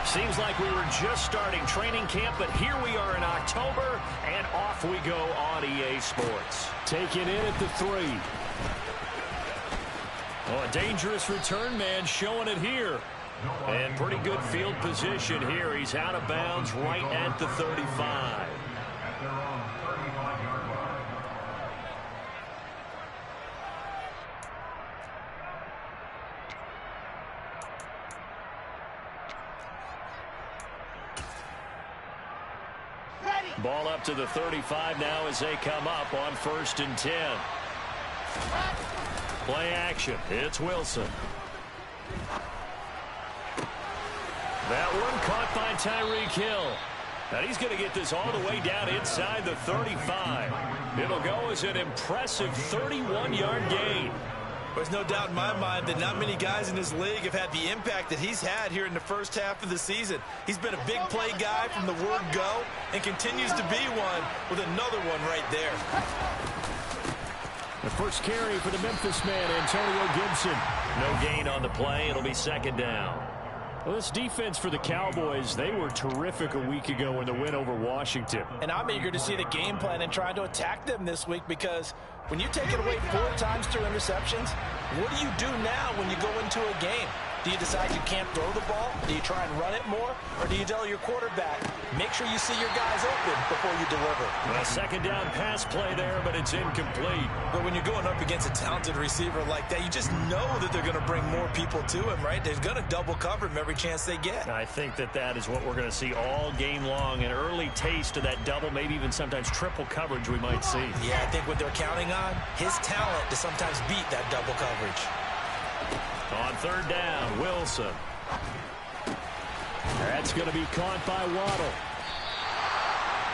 Seems like we were just starting training camp, but here we are in October, and off we go on EA Sports. Taking in at the 3. Oh, a dangerous return man showing it here. And pretty good field position here. He's out of bounds right at the 35. Ball up to the 35 now as they come up on 1st and 10. Play action. It's Wilson. That one caught by Tyreek Hill. And he's going to get this all the way down inside the 35. It'll go as an impressive 31-yard gain. There's no doubt in my mind that not many guys in this league have had the impact that he's had here in the first half of the season. He's been a big play guy from the word go and continues to be one with another one right there. The first carry for the Memphis man, Antonio Gibson. No gain on the play. It'll be 2nd down. Well, this defense for the Cowboys, they were terrific a week ago in the win over Washington. And I'm eager to see the game plan and try to attack them this week, because when you take it away 4 times through interceptions, what do you do now when you go into a game? Do you decide you can't throw the ball? Do you try and run it more? Or do you tell your quarterback, make sure you see your guys open before you deliver? A 2nd down pass play there, but it's incomplete. But when you're going up against a talented receiver like that, you just know that they're going to bring more people to him, right? They're going to double cover him every chance they get. I think that is what we're going to see all game long. An early taste of that double, maybe even sometimes triple coverage we might see. Yeah, I think what they're counting on, his talent to sometimes beat that double coverage. On 3rd down, Wilson. That's going to be caught by Waddle.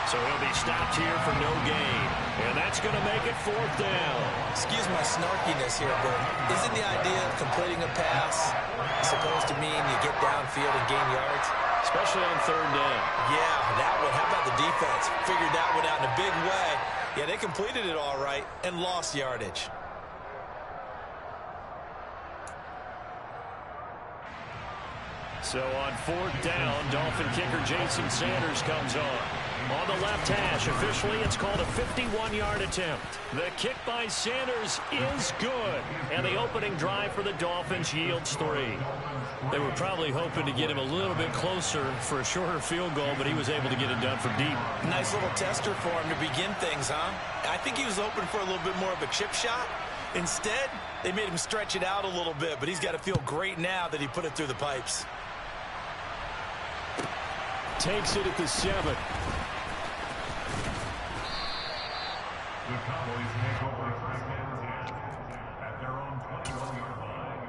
So he'll be stopped here for no gain. And that's going to make it 4th down. Excuse my snarkiness here, but isn't the idea of completing a pass supposed to mean you get downfield and gain yards? Especially on 3rd down. Yeah, that one. How about the defense? Figured that one out in a big way. Yeah, they completed it all right and lost yardage. So on 4th down, Dolphin kicker Jason Sanders comes on. On the left hash, officially it's called a 51-yard attempt. The kick by Sanders is good. And the opening drive for the Dolphins yields 3. They were probably hoping to get him a little bit closer for a shorter field goal, but he was able to get it done from deep. Nice little tester for him to begin things, huh? I think he was hoping for a little bit more of a chip shot. Instead, they made him stretch it out a little bit, but he's got to feel great now that he put it through the pipes. Takes it at the 7. The Cowboys take over 1st and 10 at their own 21-yard line.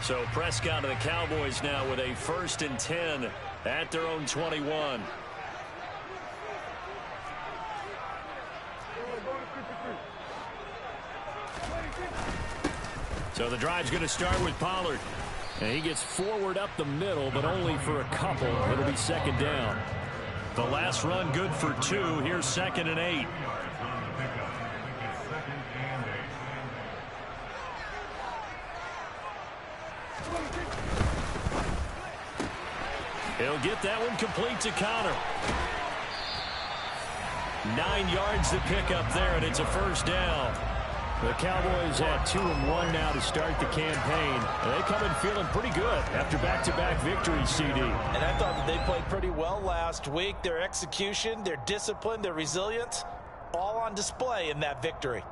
So Prescott and the Cowboys now with a 1st and 10 at their own 21. So the drive's going to start with Pollard. And he gets forward up the middle, but only for a couple. It'll be 2nd down. The last run good for 2. Here's 2nd and 8. He'll get that one complete to Connor. 9 yards to pick up there, and it's a 1st down. The Cowboys at 2-1 now to start the campaign. And they come in feeling pretty good after back-to-back victories, CD. And I thought that they played pretty well last week. Their execution, their discipline, their resilience, all on display in that victory.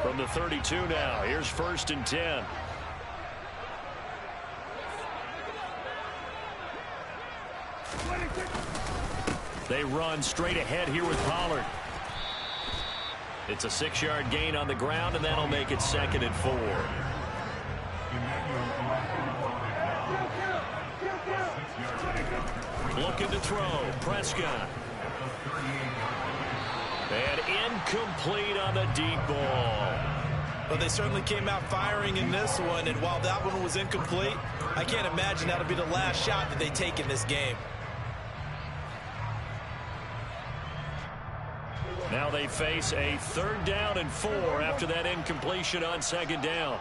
From the 32 now, here's 1st and 10. They run straight ahead here with Pollard. It's a 6-yard gain on the ground, and that'll make it 2nd and 4. Looking to throw. Prescott. And Incomplete on the deep ball. But they certainly came out firing in this one, and while that one was incomplete, I can't imagine that'll be the last shot that they take in this game. Now they face a 3rd down and 4 after that incompletion on 2nd down.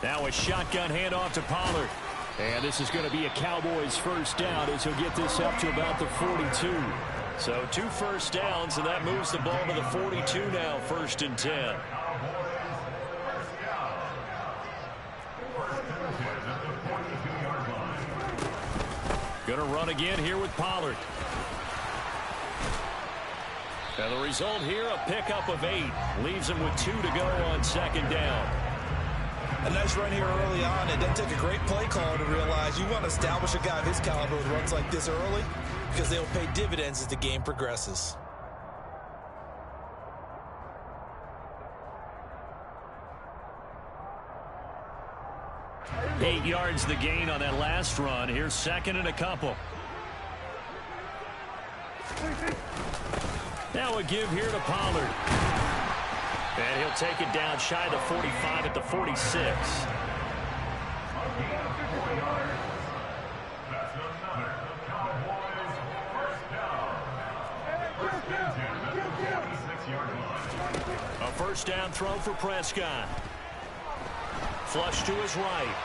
Now a shotgun handoff to Pollard. And this is going to be a Cowboys 1st down as he'll get this up to about the 42. So 2 first downs, and that moves the ball to the 42 now, 1st and 10. Going to run again here with Pollard. And the result here, a pickup of 8. Leaves him with 2 to go on 2nd down. A nice run here early on. It doesn't take a great play caller to realize you want to establish a guy of his caliber with runs like this early because they'll pay dividends as the game progresses. Eight yards the gain on that last run. Here's 2nd and a couple. Now a give here to Pollard. And he'll take it down shy of the 45 at the 46. A 1st down throw for Prescott. Flush to his right.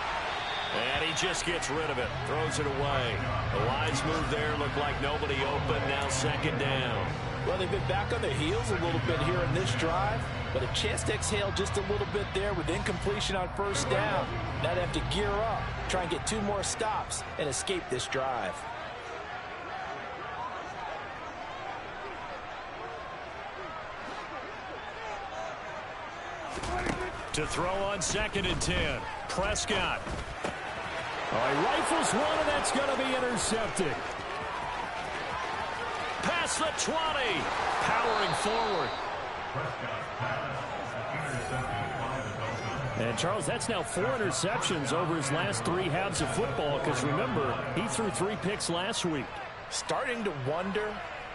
And he just gets rid of it. Throws it away. The wise move there. Looked like nobody open. Now 2nd down. Well, they've been back on their heels a little bit here in this drive, but a chance to exhale just a little bit there with incompletion on 1st down. Now they have to gear up, try and get 2 more stops, and escape this drive. To throw on 2nd and 10. Prescott. Oh, he rifles one, and that's going to be intercepted. Past the 20. Powering forward. And, Charles, that's now 4 interceptions over his last 3 halves of football because, remember, he threw 3 picks last week. Starting to wonder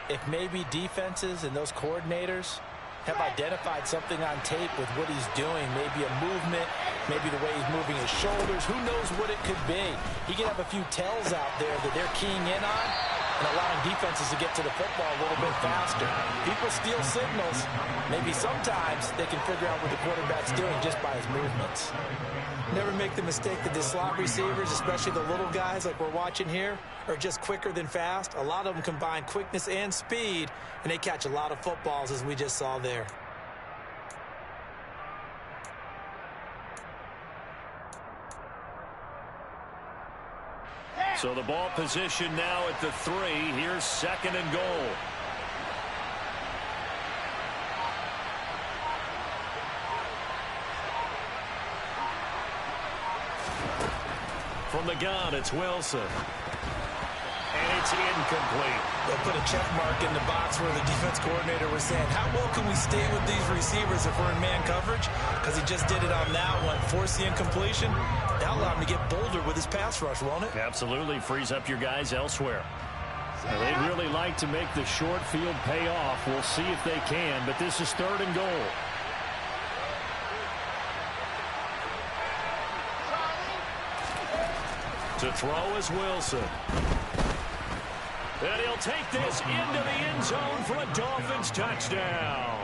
if maybe defenses and those coordinators have identified something on tape with what he's doing. Maybe a movement, maybe the way he's moving his shoulders. Who knows what it could be? He could have a few tells out there that they're keying in on and allowing defenses to get to the football a little bit faster. People steal signals. Maybe sometimes they can figure out what the quarterback's doing just by his movements. Never make the mistake that the slot receivers, especially the little guys like we're watching here, are just quicker than fast. A lot of them combine quickness and speed, and they catch a lot of footballs, as we just saw there. So the ball position now at the 3. Here's 2nd and goal. From the gun, it's Wilson. And it's incomplete. They'll put a check mark in the box where the defense coordinator was saying, how well can we stay with these receivers if we're in man coverage? Because he just did it on that one. Force the incompletion. That'll allow him to get bolder with his pass rush, won't it? Absolutely. Frees up your guys elsewhere. Now, they'd really like to make the short field pay off. We'll see if they can, but this is 3rd and goal. To throw is Wilson. And he'll take this into the end zone for a Dolphins touchdown.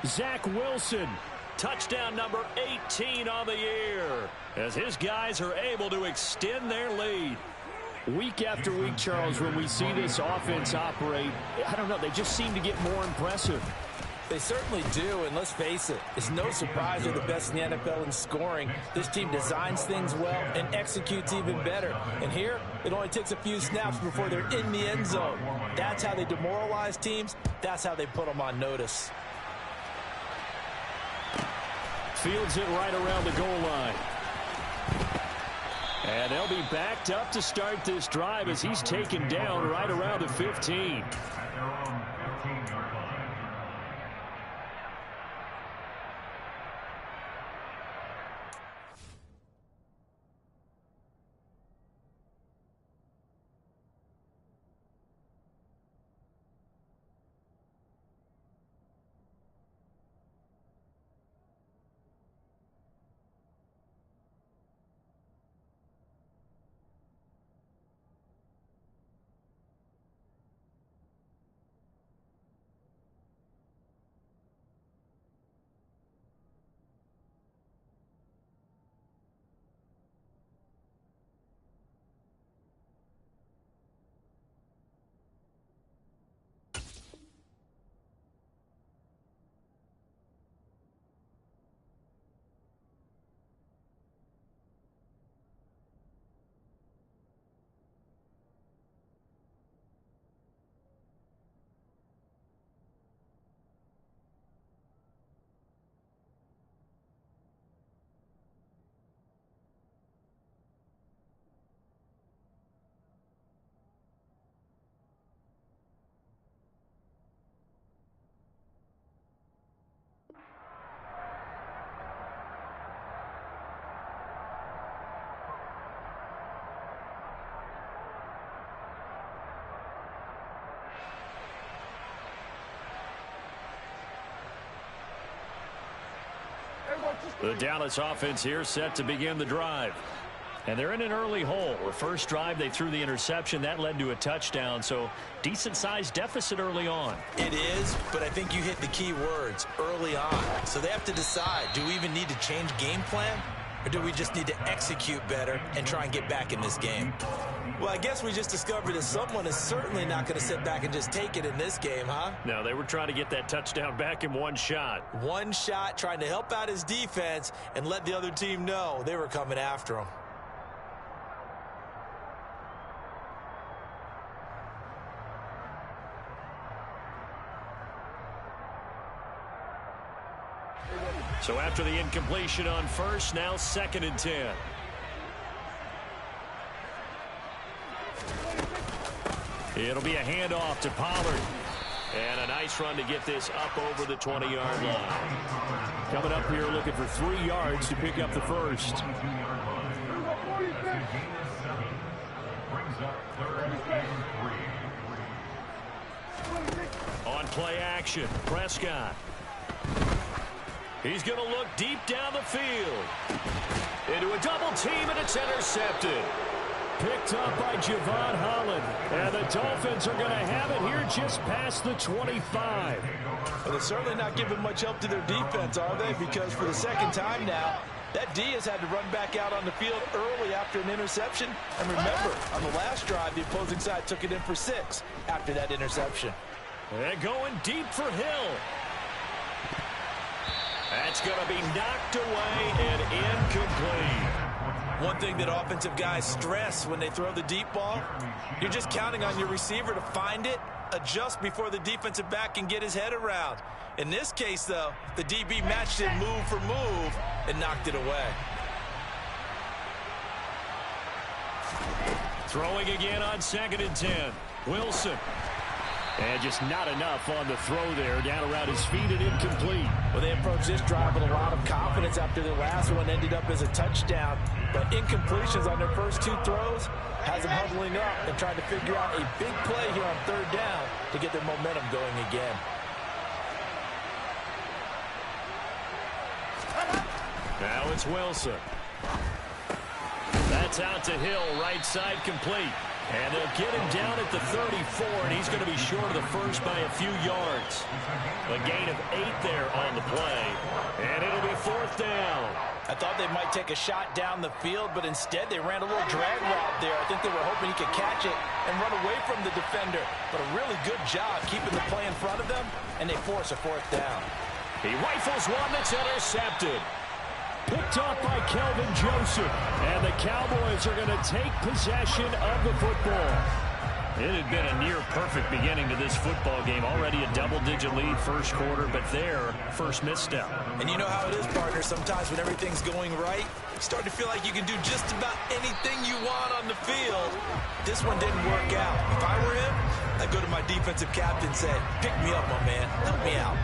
Zach Wilson. Touchdown number 18 on the year as his guys are able to extend their lead. Week after week, Charles, when we see this offense operate, I don't know, they just seem to get more impressive. They certainly do, and let's face it, it's no surprise they're the best in the NFL in scoring. This team designs things well and executes even better. And here, it only takes a few snaps before they're in the end zone. That's how they demoralize teams. That's how they put them on notice. Fields it right around the goal line. And they'll be backed up to start this drive as he's taken down right around the 15. The Dallas offense here set to begin the drive. And they're in an early hole. The first drive, they threw the interception. That led to a touchdown, so decent-sized deficit early on. It is, but I think you hit the key words, early on. So they have to decide, do we even need to change game plan? Or do we just need to execute better and try and get back in this game? Well, I guess we just discovered that someone is certainly not going to sit back and just take it in this game, huh? No, they were trying to get that touchdown back in one shot. One shot, trying to help out his defense and let the other team know they were coming after him. So after the incompletion on first, now 2nd and 10. It'll be a handoff to Pollard. And a nice run to get this up over the 20-yard line. Coming up here looking for 3 yards to pick up the first. On play action, Prescott. He's going to look deep down the field. Into a double team, and it's intercepted. Picked up by Javon Holland. And the Dolphins are going to have it here just past the 25. Well, they're certainly not giving much help to their defense, are they? Because for the second time now, that D has had to run back out on the field early after an interception. And remember, on the last drive, the opposing side took it in for 6 after that interception. They're going deep for Hill. That's going to be knocked away and incomplete. One thing that offensive guys stress when they throw the deep ball, you're just counting on your receiver to find it, adjust before the defensive back can get his head around. In this case, though, the DB matched him move for move and knocked it away. Throwing again on 2nd and 10. Wilson. And just not enough on the throw there. Down around his feet and incomplete. Well, they approached this drive with a lot of confidence after their last one ended up as a touchdown. But incompletions on their first 2 throws has them huddling up and trying to figure out a big play here on 3rd down to get their momentum going again. Now it's Wilson. That's out to Hill, right side complete. And they'll get him down at the 34, and he's going to be short of the first by a few yards. A gain of 8 there on the play, and it'll be 4th down. I thought they might take a shot down the field, but instead they ran a little drag route there. I think they were hoping he could catch it and run away from the defender. But a really good job keeping the play in front of them, and they force a 4th down. He rifles one that's intercepted. Picked off by Kelvin Joseph. And the Cowboys are going to take possession of the football. It had been a near-perfect beginning to this football game. Already a double-digit lead first quarter, but their first misstep. And you know how it is, partner. Sometimes when everything's going right, you start to feel like you can do just about anything you want on the field. This one didn't work out. If I were him, I'd go to my defensive captain and say, pick me up, my man. Help me out.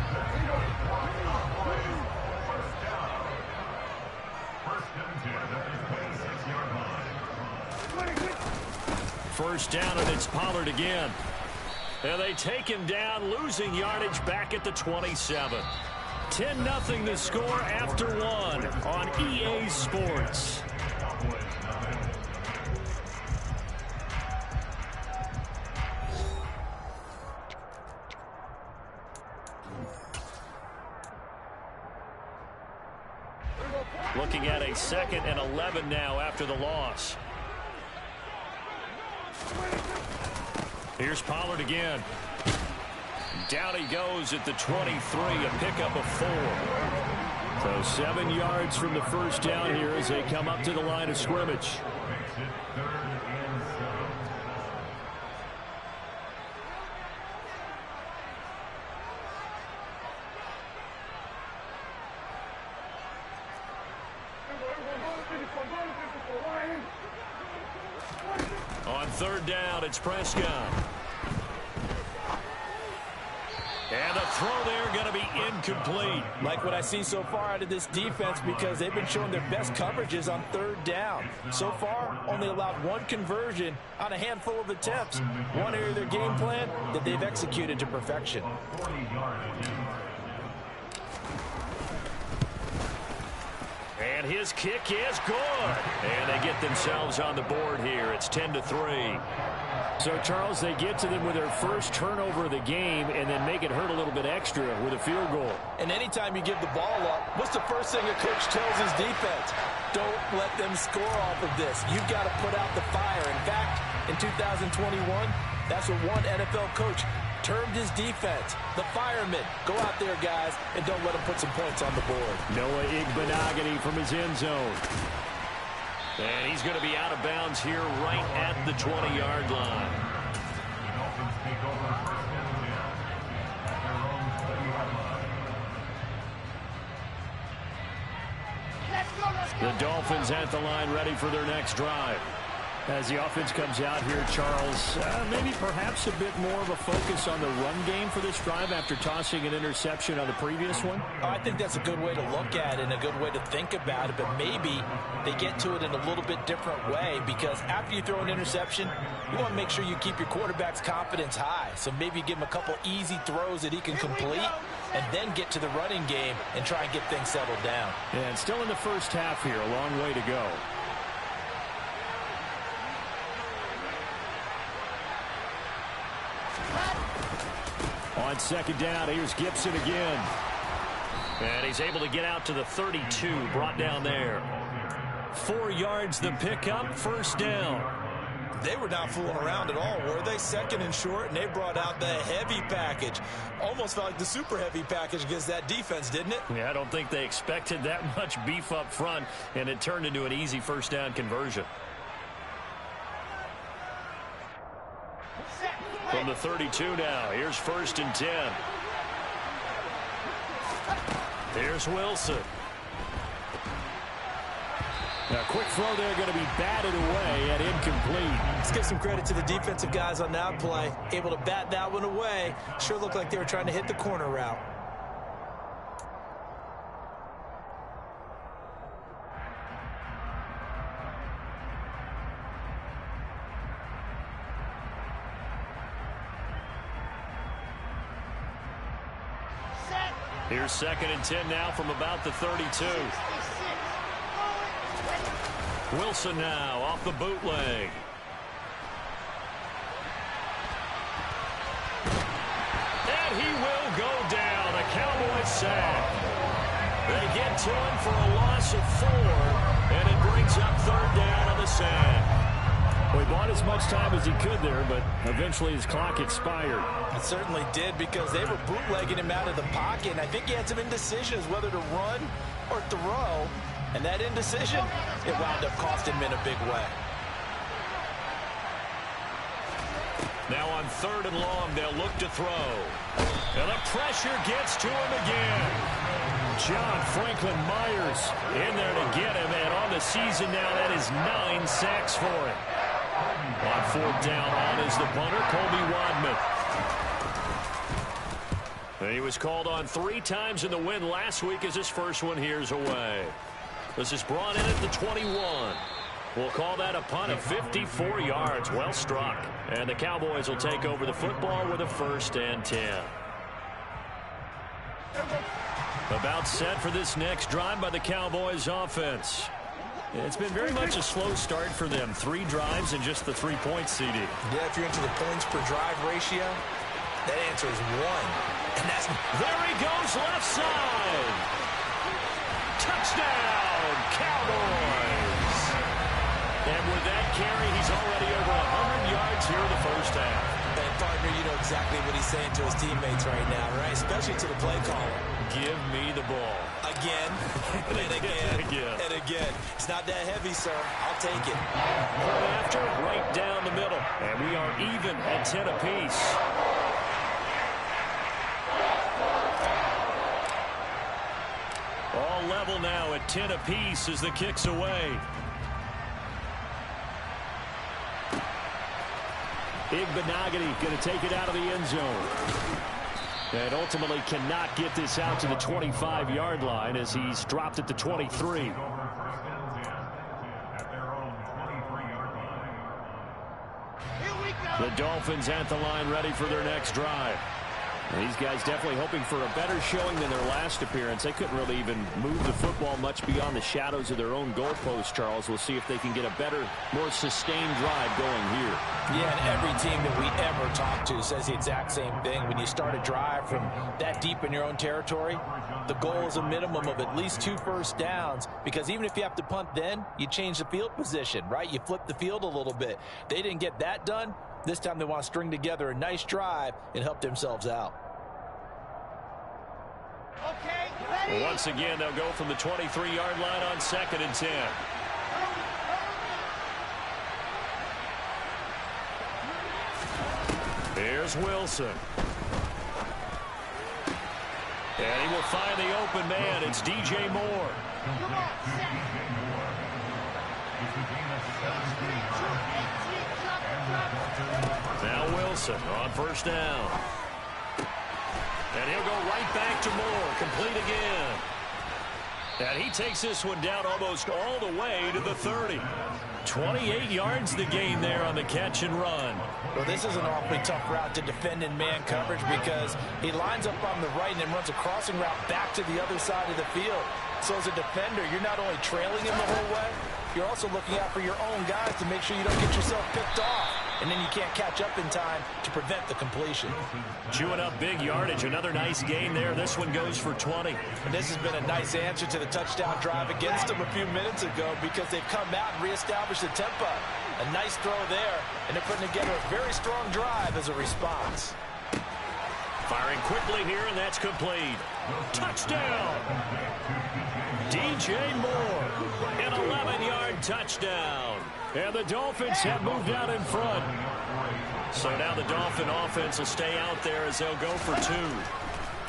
First down, and it's Pollard again. And they take him down, losing yardage back at the 27. 10-0 the score after 1 on EA Sports. Looking at a 2nd and 11 now after the loss. Here's Pollard again. Down he goes at the 23, a pickup of 4. So 7 yards from the first down here as they come up to the line of scrimmage. On 3rd down, it's Prescott. And the throw there going to be incomplete. Like what I see so far out of this defense, because they've been showing their best coverages on 3rd down. So far, only allowed 1 conversion on a handful of attempts. One area of their game plan that they've executed to perfection. And his kick is good. And they get themselves on the board here. It's 10-3. So, Charles, they get to them with their first turnover of the game and then make it hurt a little bit extra with a field goal. And anytime you give the ball up, what's the first thing a coach tells his defense? Don't let them score off of this. You've got to put out the fire. In fact, in 2021, that's what one NFL coach termed his defense, the firemen. Go out there, guys, and don't let them put some points on the board. Noah Igbenogany from his end zone. And he's going to be out of bounds here right at the 20-yard line. The Dolphins take over first and 10 at their own 20-yard line. The Dolphins at the line ready for their next drive. As the offense comes out here, Charles, maybe perhaps a bit more of a focus on the run game for this drive after tossing an interception on the previous one? I think that's a good way to look at it and a good way to think about it, but maybe they get to it in a little bit different way, because after you throw an interception, you want to make sure you keep your quarterback's confidence high. So maybe give him a couple easy throws that he can complete and then get to the running game and try and get things settled down. Yeah, and still in the first half here, a long way to go. On second down, here's Gibson again. And he's able to get out to the 32, brought down there. 4 yards the pickup, first down. They were not fooling around at all, were they? Second and short, and they brought out the heavy package. Almost felt like the super heavy package against that defense, didn't it? Yeah, I don't think they expected that much beef up front, and it turned into an easy first down conversion. From the 32 now, here's first and 10. Here's Wilson. A quick throw there, going to be batted away and incomplete. Let's give some credit to the defensive guys on that play. Able to bat that one away. Sure looked like they were trying to hit the corner route. Here's second and 10 now from about the 32. Wilson now off the bootleg. And he will go down. A Cowboys sack. They get to him for a loss of 4, and it brings up third down on the sack. Well, he bought as much time as he could there, but eventually his clock expired. It certainly did, because they were bootlegging him out of the pocket, and I think he had some indecisions whether to run or throw, and that indecision, it wound up costing him in a big way. Now on third and long, they'll look to throw. And the pressure gets to him again. John Franklin Myers in there to get him, and on the season now, that is 9 sacks for him. On fourth down, on is the punter, Colby Wadman. He was called on 3 times in the win last week as his first one here's away. This is brought in at the 21. We'll call that a punt of 54 yards. Well struck. And the Cowboys will take over the football with a first and 10. About set for this next drive by the Cowboys offense. It's been very much a slow start for them. 3 drives and just the 3 points, CD. Yeah, if you're into the points per drive ratio, that answer is 1. And that's... There he goes, left side. Touchdown, Cowboys. And with that carry, he's already over 100 yards here in the first half. And partner, you know exactly what he's saying to his teammates right now, right? Especially to the play caller. Give me the ball. Again, and again, and again. It's not that heavy, sir. I'll take it. Right after, right down the middle. And we are even at 10 apiece. All level now at 10 apiece as the kick's away. Igbenogany going to take it out of the end zone. And ultimately cannot get this out to the 25-yard line as he's dropped at the 23. The Dolphins at the line ready for their next drive. These guys definitely hoping for a better showing than their last appearance. They couldn't really even move the football much beyond the shadows of their own goalpost, Charles. We'll see if they can get a better, more sustained drive going here. Yeah, and every team that we ever talk to says the exact same thing. When you start a drive from that deep in your own territory, the goal is a minimum of at least 2 first downs, because even if you have to punt then, you change the field position, right? You flip the field a little bit. They didn't get that done. This time they want to string together a nice drive and help themselves out. Okay, ready. Once again, they'll go from the 23-yard line on 2nd and 10. Here's Wilson. And he will find the open man. It's DJ Moore. Now Wilson on 1st down. And he'll go right back to Moore. Complete again. And he takes this one down almost all the way to the 30. 28 yards the gain there on the catch and run. Well, this is an awfully tough route to defend in man coverage, because he lines up on the right and then runs a crossing route back to the other side of the field. So as a defender, you're not only trailing him the whole way, you're also looking out for your own guys to make sure you don't get yourself picked off. And then you can't catch up in time to prevent the completion. Chewing up big yardage. Another nice gain there. This one goes for 20. And this has been a nice answer to the touchdown drive against them a few minutes ago, because they've come out and reestablished the tempo. A nice throw there, and they're putting together a very strong drive as a response. Firing quickly here, and that's complete. Touchdown! DJ Moore, an 11-yard touchdown. And the Dolphins have moved out in front. So now the Dolphin offense will stay out there as they'll go for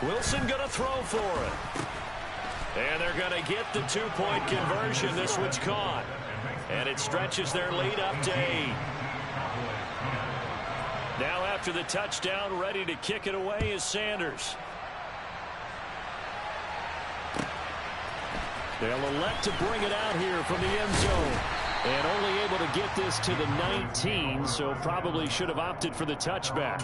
2. Wilson going to throw for it. And they're going to get the 2-point conversion. This one's caught. And it stretches their lead up to 8. Now after the touchdown, ready to kick it away is Sanders. They'll elect to bring it out here from the end zone. And only able to get this to the 19, so probably should have opted for the touchback.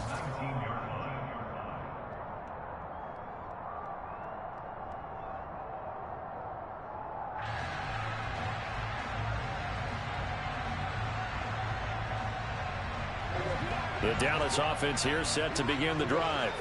The Dallas offense here set to begin the drive.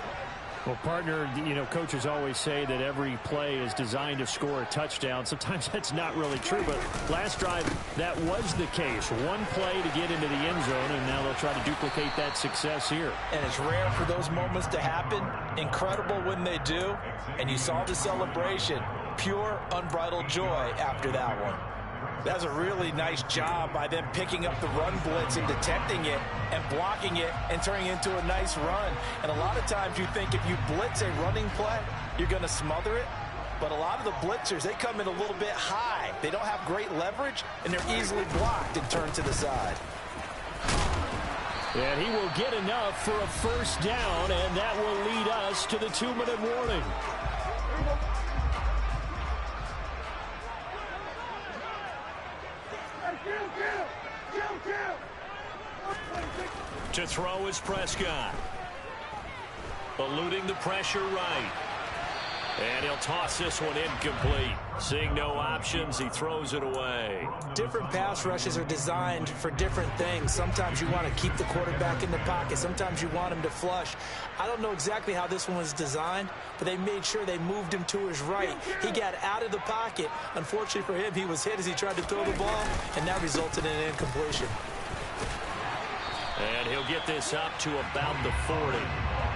Well, partner, you know, coaches always say that every play is designed to score a touchdown. Sometimes that's not really true, but last drive, that was the case. One play to get into the end zone, and now they'll try to duplicate that success here. And it's rare for those moments to happen. Incredible when they do. And you saw the celebration. Pure, unbridled joy after that one. That's a really nice job by them picking up the run blitz and detecting it and blocking it and turning it into a nice run. And a lot of times you think if you blitz a running play, you're going to smother it. But a lot of the blitzers, they come in a little bit high. They don't have great leverage, and they're easily blocked and turned to the side. And he will get enough for a first down, and that will lead us to the 2-minute warning. To throw is Prescott. Eluding the pressure right. And he'll toss this one incomplete. Seeing no options, he throws it away. Different pass rushes are designed for different things. Sometimes you want to keep the quarterback in the pocket. Sometimes you want him to flush. I don't know exactly how this one was designed, but they made sure they moved him to his right. He got out of the pocket. Unfortunately for him, he was hit as he tried to throw the ball, and that resulted in an incompletion. And he'll get this up to about the 40.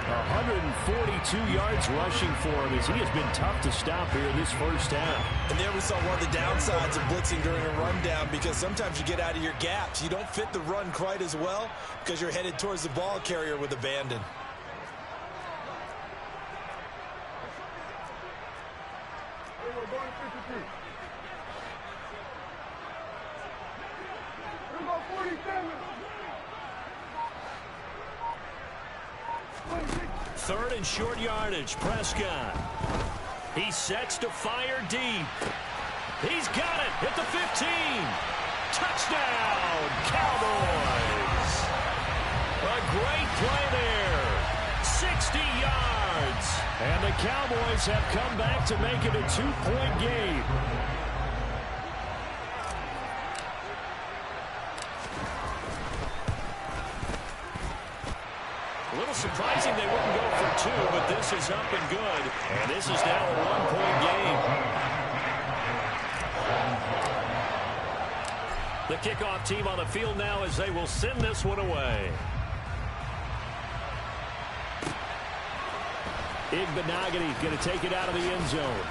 142 yards rushing for him, as he has been tough to stop here this first half. And there we saw one of the downsides of blitzing during a rundown, because sometimes you get out of your gaps. You don't fit the run quite as well because you're headed towards the ball carrier with abandon. Third and short yardage, Prescott. He sets to fire deep. He's got it at the 15. Touchdown, Cowboys. A great play there. 60 yards. And the Cowboys have come back to make it a 2-point game. A little surprising they wouldn't go for 2, but this is up and good. And this is now a 1-point game. The kickoff team on the field now as they will send this one away. Igbenogany going to take it out of the end zone.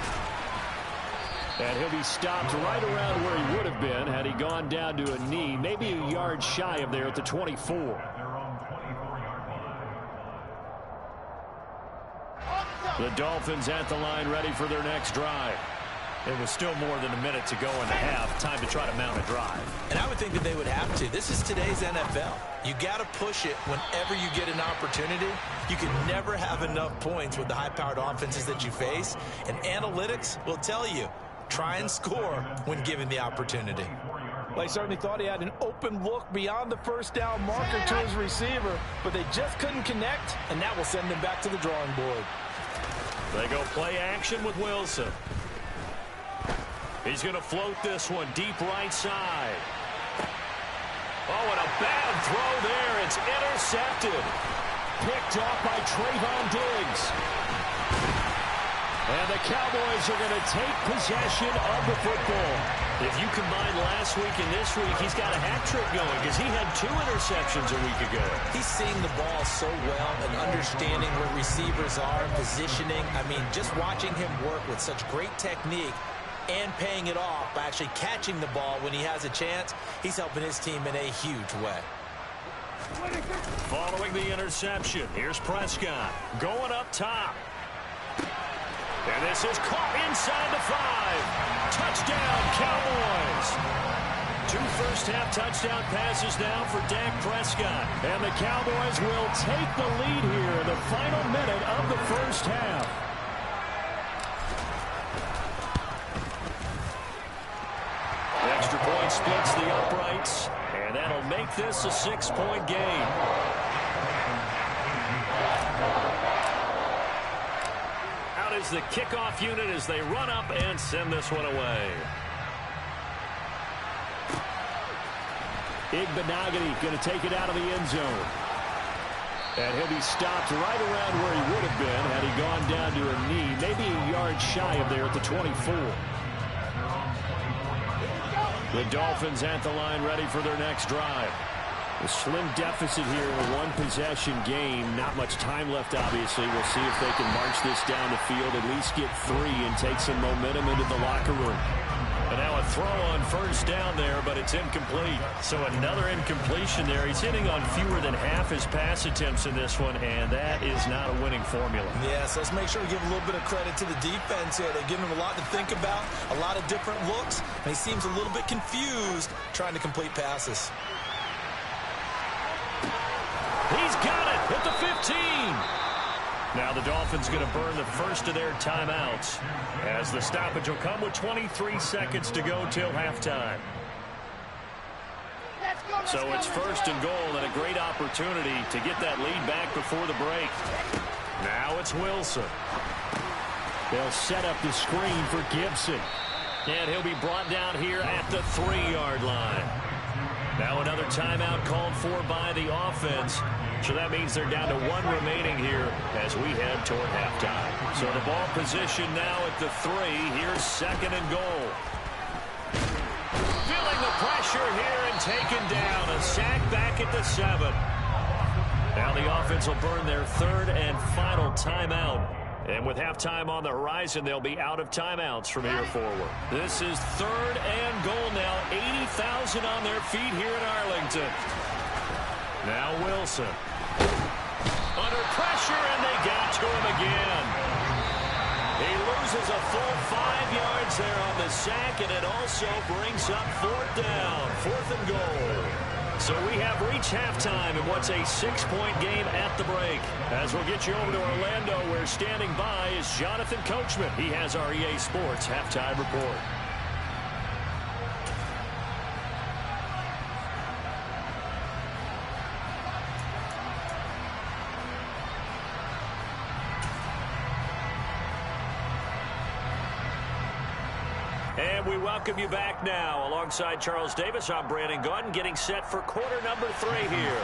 And he'll be stopped right around where he would have been had he gone down to a knee, maybe a yard shy of there at the 24. The Dolphins at the line ready for their next drive. It was still more than a minute to go in the half. Time to try to mount a drive. And I would think that they would have to. This is today's NFL. You got to push it whenever you get an opportunity. You can never have enough points with the high-powered offenses that you face. And analytics will tell you, try and score when given the opportunity. They certainly thought he had an open look beyond the first down marker to his receiver, but they just couldn't connect, and that will send them back to the drawing board. They go play action with Wilson. He's going to float this one deep right side. Oh, and a bad throw there. It's intercepted. Picked off by Trayvon Diggs. And the Cowboys are going to take possession of the football. If you combine last week and this week, he's got a hat trick going because he had 2 interceptions a week ago. He's seeing the ball so well and understanding where receivers are, positioning. I mean, just watching him work with such great technique and paying it off by actually catching the ball when he has a chance, he's helping his team in a huge way. Following the interception, here's Prescott going up top. And this is caught inside the 5. Touchdown, Cowboys. 2 first-half touchdown passes now for Dak Prescott. And the Cowboys will take the lead here in the final minute of the first half. The extra point splits the uprights, and that'll make this a 6-point game. Out is the kickoff unit as they run up and send this one away. Igbenogany going to take it out of the end zone. And he'll be stopped right around where he would have been had he gone down to a knee, maybe a yard shy of there at the 24. The Dolphins at the line ready for their next drive. A slim deficit here in a one-possession game. Not much time left, obviously. We'll see if they can march this down the field, at least get 3 and take some momentum into the locker room. And now a throw on first down there, but it's incomplete. So another incompletion there. He's hitting on fewer than half his pass attempts in this one, and that is not a winning formula. Yes, let's make sure we give a little bit of credit to the defense here. They're giving him a lot to think about, a lot of different looks, and he seems a little bit confused trying to complete passes. He's got it at the 15. Now the Dolphins going to burn the first of their timeouts as the stoppage will come with 23 seconds to go till halftime. So it's first and goal and a great opportunity to get that lead back before the break. Now it's Wilson. They'll set up the screen for Gibson. And he'll be brought down here at the 3-yard line. Now another timeout called for by the offense. So that means they're down to 1 remaining here as we head toward halftime. So the ball position now at the 3. Here's second and goal. Feeling the pressure here and taken down. A sack back at the 7. Now the offense will burn their 3rd and final timeout. And with halftime on the horizon, they'll be out of timeouts from here forward. This is 3rd and goal now. 80,000 on their feet here in Arlington. Now Wilson. Under pressure, and they got to him again. He loses a full 5 yards there on the sack, and it also brings up 4th down. 4th and goal. So we have reached halftime in what's a 6-point game at the break. As we'll get you over to Orlando, where standing by is Jonathan Coachman. He has our EA Sports halftime report. And we welcome you back now. Alongside Charles Davis, I'm Brandon Gaudin, getting set for quarter number 3 here.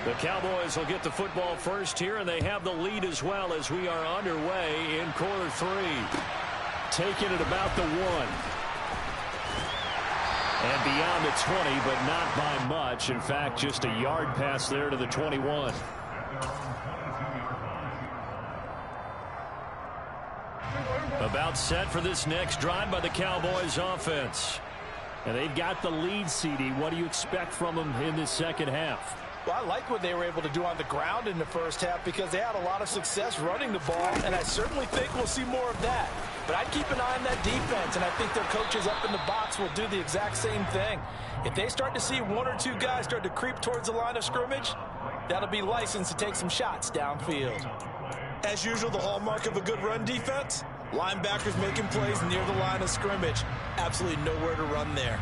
The Cowboys will get the football first here, and they have the lead as well as we are underway in quarter 3. Taking it about the 1. And beyond the 20, but not by much. In fact, just a yard pass there to the 21. About set for this next drive by the Cowboys offense. And they've got the lead, CD. What do you expect from them in this second half? Well, I like what they were able to do on the ground in the first half because they had a lot of success running the ball, and I certainly think we'll see more of that. But I'd keep an eye on that defense, and I think their coaches up in the box will do the exact same thing. If they start to see 1 or 2 guys start to creep towards the line of scrimmage, that'll be license to take some shots downfield. As usual, the hallmark of a good run defense, linebackers making plays near the line of scrimmage. Absolutely nowhere to run there.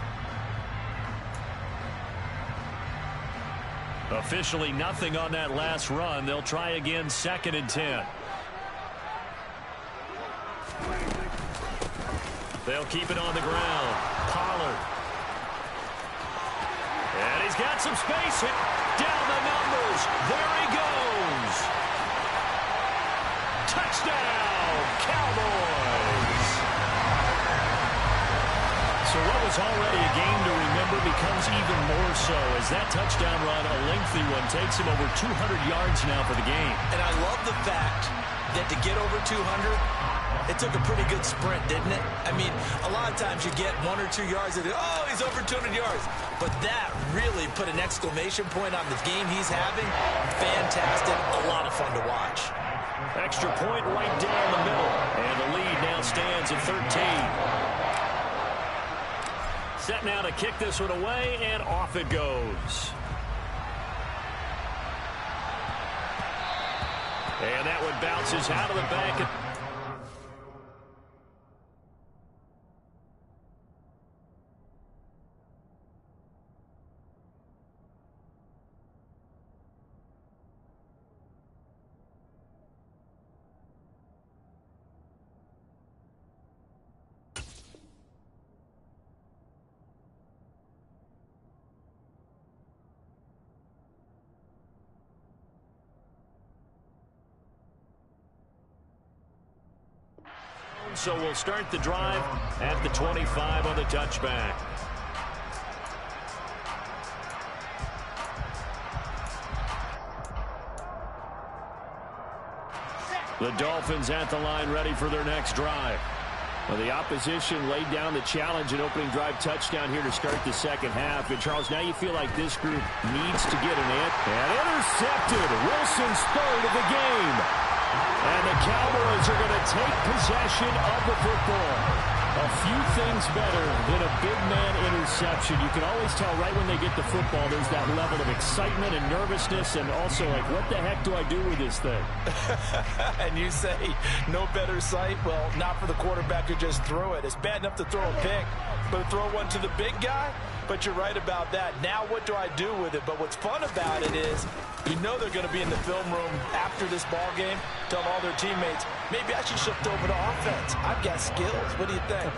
Officially nothing on that last run. They'll try again, 2nd and 10. They'll keep it on the ground. Pollard. And he's got some space. Down the numbers. There he goes. Touchdown, Cowboys. So what was already a game to remember becomes even more so as that touchdown run, a lengthy one, takes him over 200 yards now for the game. And I love the fact that to get over 200, it took a pretty good sprint, didn't it? I mean, a lot of times you get 1 or 2 yards and, oh, he's over 200 yards. But that really put an exclamation point on the game he's having. Fantastic. A lot of fun to watch. Extra point right down the middle. And the lead now stands at 13. Set now to kick this one away, and off it goes. And that one bounces out of the back. So we'll start the drive at the 25 on the touchback. The Dolphins at the line ready for their next drive. Well, the opposition laid down the challenge and opening drive touchdown here to start the second half. And, Charles, now you feel like this group needs to get an answer. And intercepted. Wilson's third of the game. And the Cowboys are going to take possession of the football. A few things better than a big man interception. You can always tell right when they get the football, there's that level of excitement and nervousness, and also like, what the heck do I do with this thing? And you say, no better sight? Well, not for the quarterback to just throw it. It's bad enough to throw a pick, but to throw one to the big guy? But you're right about that. Now what do I do with it? But what's fun about it is you know they're going to be in the film room after this ball game, telling all their teammates, maybe I should shift over to offense. I've got skills. What do you think?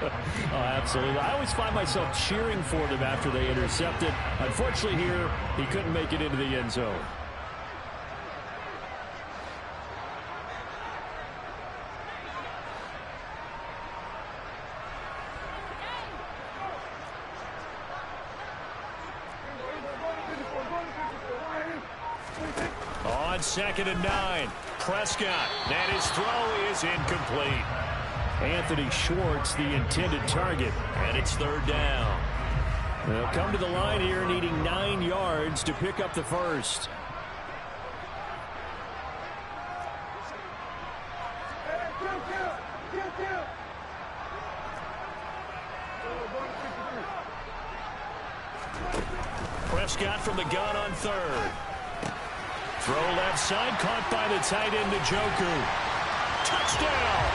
Oh, absolutely. I always find myself cheering for them after they intercept it. Unfortunately here, he couldn't make it into the end zone. On 2nd and 9, Prescott, and his throw is incomplete. Anthony Schwartz, the intended target, and it's 3rd down. They'll come to the line here needing 9 yards to pick up the first. Prescott from the gun on 3rd. Throw left side, caught by the tight end, Njoku. Touchdown!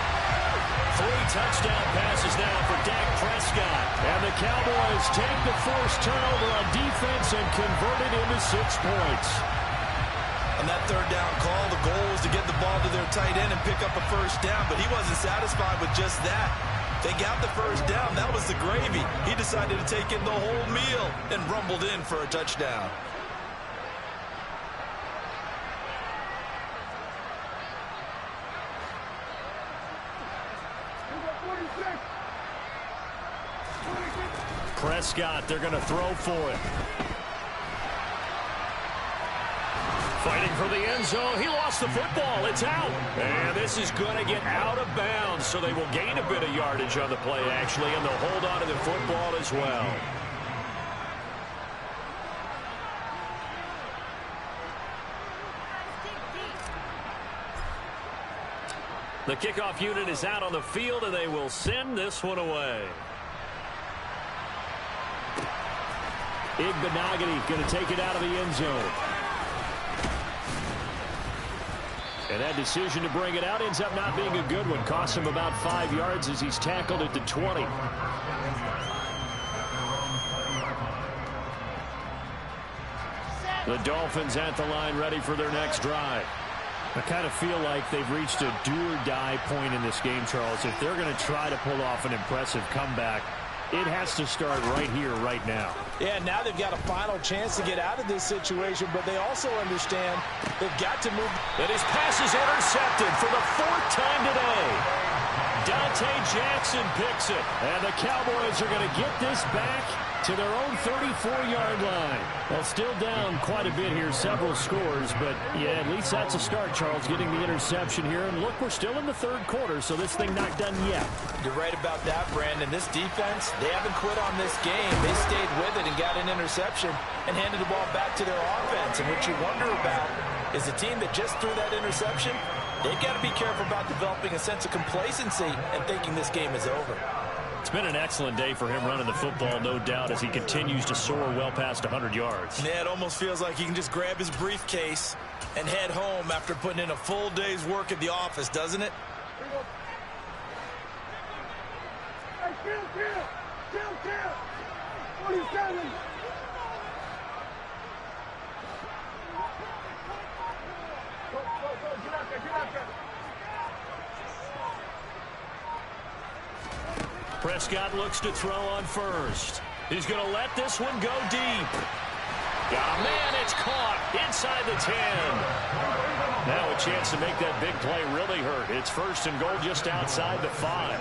3 touchdown passes now for Dak Prescott. And the Cowboys take the first turnover on defense and convert it into 6 points. A On that third down call, the goal was to get the ball to their tight end and pick up a first down, but he wasn't satisfied with just that. They got the first down. That was the gravy. He decided to take in the whole meal and rumbled in for a touchdown. Prescott, they're going to throw for it. Fighting for the end zone. He lost the football. It's out. And this is going to get out of bounds, so they will gain a bit of yardage on the play, actually, and they'll hold on to the football as well. The kickoff unit is out on the field, and they will send this one away. Igbenogany going to take it out of the end zone. And that decision to bring it out ends up not being a good one. Costs him about 5 yards as he's tackled at the 20. The Dolphins at the line ready for their next drive. I kind of feel like they've reached a do-or-die point in this game, Charles. If they're going to try to pull off an impressive comeback, it has to start right here, right now. Yeah, now they've got a final chance to get out of this situation, but they also understand they've got to move. And his pass is intercepted for the 4th time today. Dante Jackson picks it. And the Cowboys are going to get this back to their own 34-yard line. Well, still down quite a bit here, several scores, but yeah, at least that's a start, Charles, getting the interception here. And look, we're still in the 3rd quarter, so this thing not done yet. You're right about that, Brandon. This defense, they haven't quit on this game. They stayed with it and got an interception and handed the ball back to their offense. And what you wonder about is the team that just threw that interception, they've got to be careful about developing a sense of complacency and thinking this game is over. It's been an excellent day for him running the football, no doubt, as he continues to soar well past 100 yards. Yeah, it almost feels like he can just grab his briefcase and head home after putting in a full day's work at the office, doesn't it? Hey, chill. 47. Go, get out there. Prescott looks to throw on first. He's going to let this one go deep. Oh, man, it's caught inside the 10. Now a chance to make that big play really hurt. It's 1st and goal just outside the 5.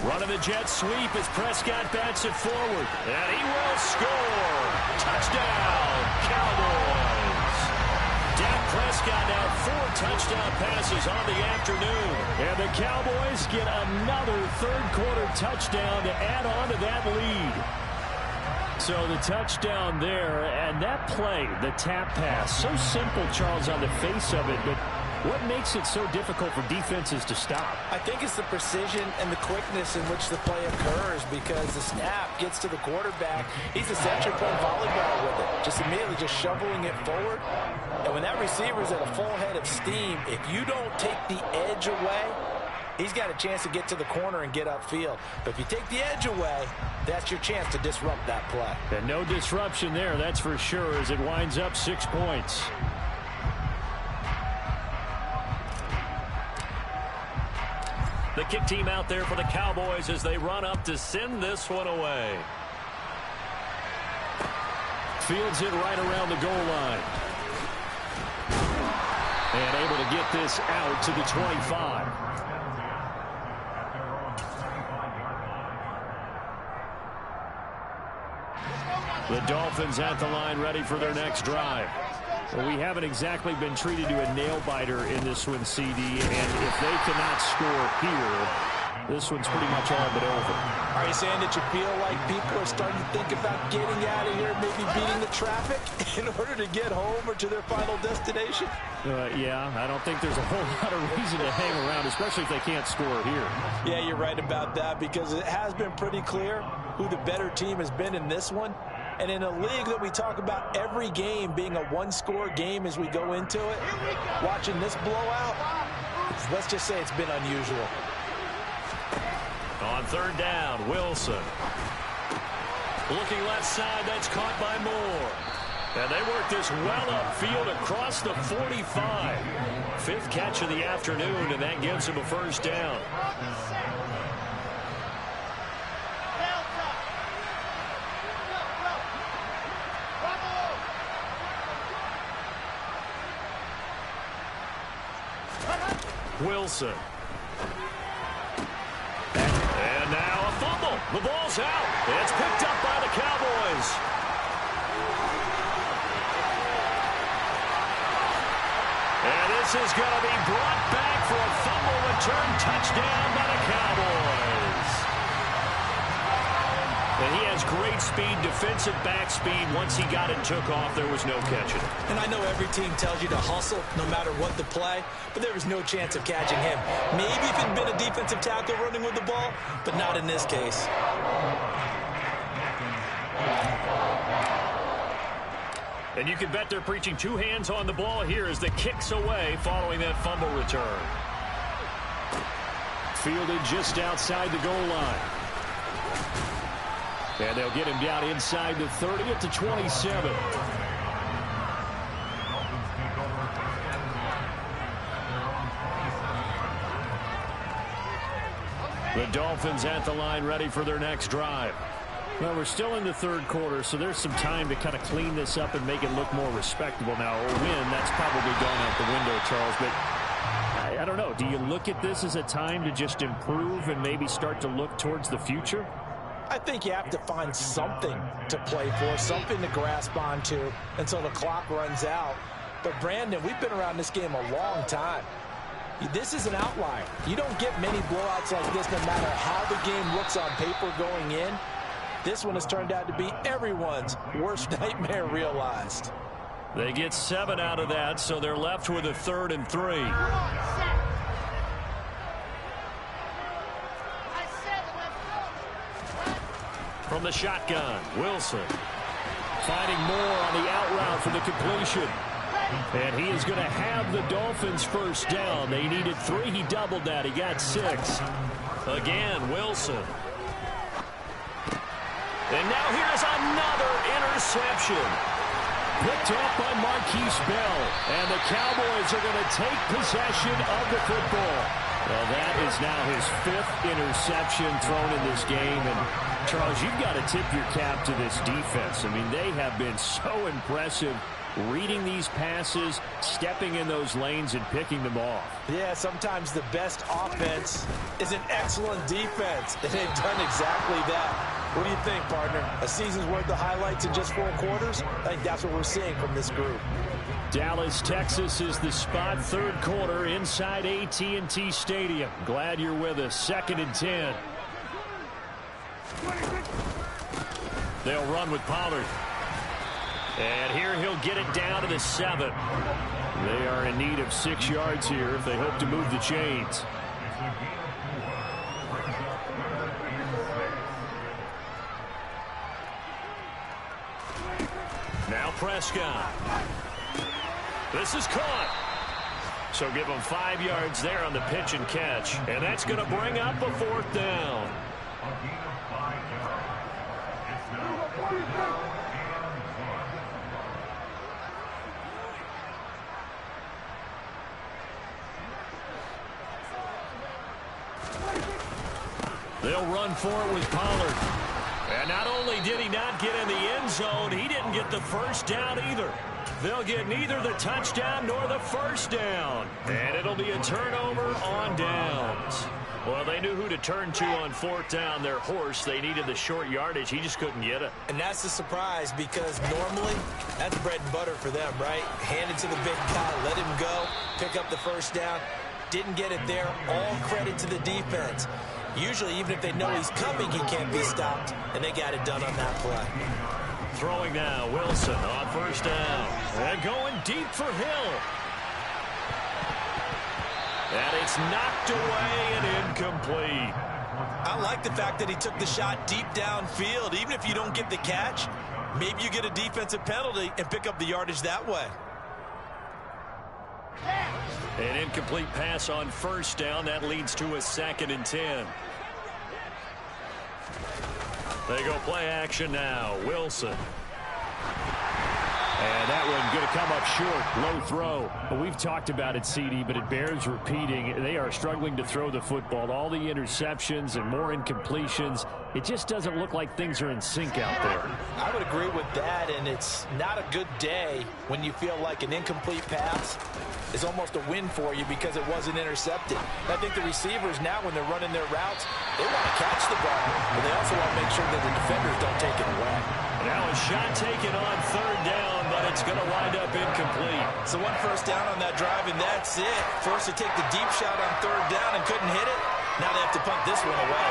Running the jet sweep as Prescott bats it forward. And he will score. Touchdown, Cowboys. Dak Prescott now 4 touchdown passes on the afternoon. And the Cowboys get another 3rd quarter touchdown to add on to that lead. So the touchdown there, and that play, the tap pass, so simple, Charles, on the face of it, but what makes it so difficult for defenses to stop? I think it's the precision and the quickness in which the play occurs, because the snap gets to the quarterback. He's essentially playing volleyball with it, just immediately just shoveling it forward. And when that receiver's at a full head of steam, if you don't take the edge away, he's got a chance to get to the corner and get upfield. But if you take the edge away, that's your chance to disrupt that play. And no disruption there, that's for sure, as it winds up 6 points. The kick team out there for the Cowboys as they run up to send this one away. Fields it right around the goal line. And able to get this out to the 25. The Dolphins at the line ready for their next drive. Well, we haven't exactly been treated to a nail-biter in this one, CD, and if they cannot score here, this one's pretty much all but over. Are you saying that you feel like people are starting to think about getting out of here, maybe beating the traffic in order to get home or to their final destination? Yeah, I don't think there's a whole lot of reason to hang around, especially if they can't score here. Yeah, you're right about that, because it has been pretty clear who the better team has been in this one. And in a league that we talk about every game being a one-score game as we go into it, watching this blowout, let's just say it's been unusual. On third down, Wilson. Looking left side, that's caught by Moore. And they work this well upfield across the 45. Fifth catch of the afternoon, and that gives him a first down. Wilson. And now a fumble. The ball's out. It's picked up by the Cowboys. And this is going to be brought back for a fumble return touchdown by the Cowboys. And he has great speed, defensive back speed. Once he got it and took off, there was no catching it. And I know every team tells you to hustle no matter what the play, but there was no chance of catching him. Maybe if it had been a defensive tackle running with the ball, but not in this case. And you can bet they're preaching two hands on the ball here as the kick's away following that fumble return. Fielded just outside the goal line. And they'll get him down inside the 30 at the 27. The Dolphins at the line ready for their next drive. Well, we're still in the third quarter, so there's some time to kind of clean this up and make it look more respectable. Now, a win, that's probably gone out the window, Charles, but I don't know. Do you look at this as a time to just improve and maybe start to look towards the future? I think you have to find something to play for, something to grasp onto until the clock runs out. But, Brandon, we've been around this game a long time. This is an outlier. You don't get many blowouts like this no matter how the game looks on paper going in. This one has turned out to be everyone's worst nightmare realized. They get 7 out of that, so they're left with a 3rd and 3. From the shotgun, Wilson. Finding Moore on the out route for the completion. And he is going to have the Dolphins first down. They needed 3. He doubled that. He got 6. Again, Wilson. And now here's another interception. Picked up by Marquise Bell. And the Cowboys are going to take possession of the football. Well, that is now his 5th interception thrown in this game. And, Charles, you've got to tip your cap to this defense. I mean, they have been so impressive reading these passes, stepping in those lanes, and picking them off. Yeah, sometimes the best offense is an excellent defense. And they've done exactly that. What do you think, partner? A season's worth of highlights in just 4 quarters? I think that's what we're seeing from this group. Dallas, Texas is the spot. 3rd quarter inside AT&T Stadium. Glad you're with us. 2nd and 10. They'll run with Pollard. And here he'll get it down to the 7. They are in need of 6 yards here if they hope to move the chains. Now Prescott. This is caught. So give them 5 yards there on the pitch and catch. And that's going to bring up a 4th down. They'll run for it with Pollard. And not only did he not get in the end zone, he didn't get the first down either. They'll get neither the touchdown nor the first down. And it'll be a turnover on downs. Well, they knew who to turn to on 4th down. Their horse, they needed the short yardage. He just couldn't get it. And that's the surprise because normally that's bread and butter for them, right? Hand it to the big guy, let him go, pick up the first down. Didn't get it there. All credit to the defense. Usually, even if they know he's coming, he can't be stopped. And they got it done on that play. Throwing now, Wilson on 1st down. And going deep for Hill. And it's knocked away and incomplete. I like the fact that he took the shot deep downfield. Even if you don't get the catch, maybe you get a defensive penalty and pick up the yardage that way. An incomplete pass on 1st down. That leads to a 2nd and 10. They go play action now. Wilson. And that one going to come up short. Low throw. Well, we've talked about it, CD, but it bears repeating. They are struggling to throw the football. All the interceptions and more incompletions. It just doesn't look like things are in sync out there. I would agree with that, and it's not a good day when you feel like an incomplete pass is almost a win for you because it wasn't intercepted. I think the receivers now, when they're running their routes, they want to catch the ball, but they also want to make sure that the defenders don't take it away. Now a shot taken on third down, but it's going to wind up incomplete. So one first down on that drive, and that's it. Forced to take the deep shot on third down and couldn't hit it. Now they have to punt this one away.